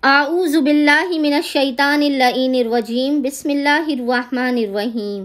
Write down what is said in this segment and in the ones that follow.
اعوذ باللہ من الشیطان اللعین الرجیم بسم اللہ الرحمن الرحیم۔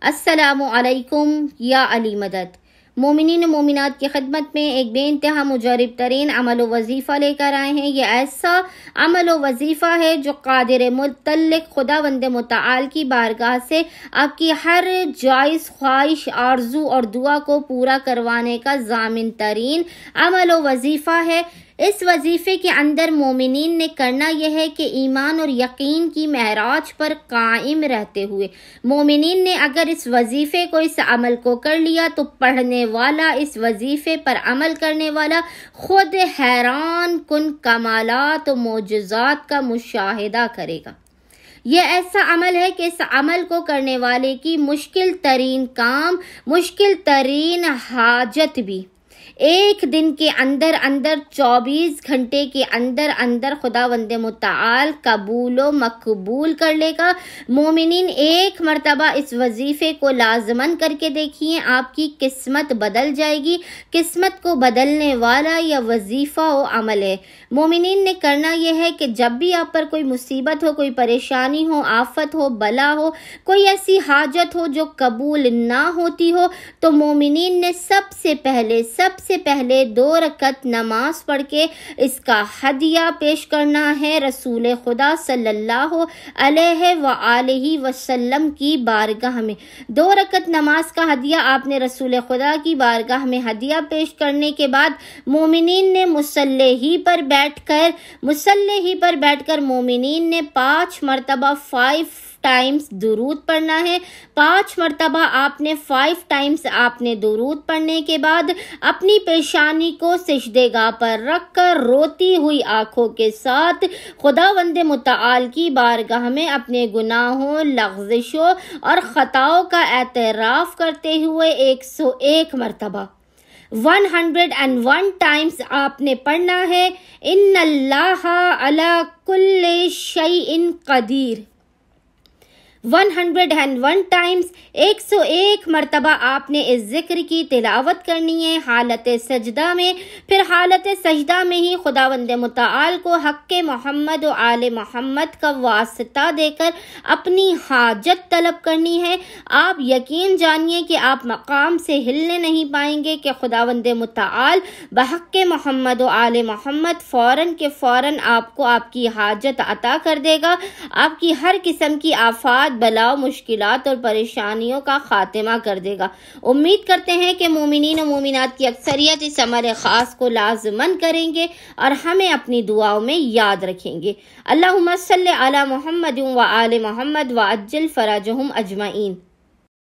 السلام علیکم یا علی مدد۔ مومنین و مومنات کی خدمت میں ایک بے انتہا مجرب ترین عمل و وظیفہ لے کر آئے ہیں۔ یہ ایسا عمل و وظیفہ ہے جو قادر متعلق خداوند متعال کی بارگاہ سے آپ کی ہر جائز خواہش، آرزو اور دعا کو پورا کروانے کا ضامن ترین عمل و وظیفہ ہے۔ اس وظیفے کے اندر مومنین نے کرنا یہ ہے کہ ایمان اور یقین کی معراج پر قائم رہتے ہوئے مومنین نے اگر اس وظیفے کو، اس عمل کو کر لیا تو پڑھنے والا، اس وظیفے پر عمل کرنے والا خود حیران کن کمالات و معجزات کا مشاہدہ کرے گا۔ یہ ایسا عمل ہے کہ اس عمل کو کرنے والے کی مشکل ترین کام، مشکل ترین حاجت بھی ایک دن کے اندر 24 گھنٹے کے اندر خداوند متعال قبول و مقبول کر لے گا۔ مومنین ایک مرتبہ اس وظیفے کو لازماً کر کے دیکھیے، آپ کی قسمت بدل جائے گی۔ قسمت کو بدلنے والا یہ وظیفہ و عمل ہے۔ مومنین نے کرنا یہ ہے کہ جب بھی آپ پر کوئی مصیبت ہو، کوئی پریشانی ہو، آفت ہو، بلا ہو، کوئی ایسی حاجت ہو جو قبول نہ ہوتی ہو، تو مومنین نے سب سے پہلے 2 رکعت نماز پڑھ کے اس کا ہدیہ پیش کرنا ہے رسول خدا صلی اللہ علیہ وآلہ وسلم کی بارگاہ میں۔ 2 رکعت نماز کا ہدیہ آپ نے رسول خدا کی بارگاہ میں ہدیہ پیش کرنے کے بعد مومنین نے مصلی پر بیٹھ کر مومنین نے 5 مرتبہ 5 ٹائمز درود پڑھنا ہے۔ 5 مرتبہ آپ نے 5 ٹائمز درود پڑھنے کے بعد اپنی پیشانی کو سجدے گاہ پر رکھ کر روتی ہوئی آنکھوں کے ساتھ خداوند متعال کی بارگاہ میں اپنے گناہوں، لغزشوں اور خطاؤں کا اعتراف کرتے ہوئے 101 مرتبہ 101 ٹائمز آپ نے پڑھنا ہے۔ ان اللہ علی کل شیء قدیر۔ 101 ٹائمز 101 مرتبہ آپ نے اس ذکر کی تلاوت کرنی ہے حالت سجدہ میں۔ پھر حالت سجدہ میں ہی خداوند متعال کو حق محمد و آل محمد کا واسطہ دے کر اپنی حاجت طلب کرنی ہے۔ آپ یقین جانیے کہ آپ مقام سے ہلنے نہیں پائیں گے کہ خداوند متعال بحق محمد و آل محمد فوراً کے فوراً آپ کو آپ کی حاجت عطا کر دے گا۔ آپ کی ہر قسم کی آفات، بلاؤ، مشکلات اور پریشانیوں کا خاتمہ کر دے گا۔ امید کرتے ہیں کہ مومنین و مومنات کی اکثریت اس عمل خاص کو لازماً کریں گے اور ہمیں اپنی دعاؤں میں یاد رکھیں گے۔ اللہم صلی علی محمد و آل محمد وعجل فرجہم اجمعین۔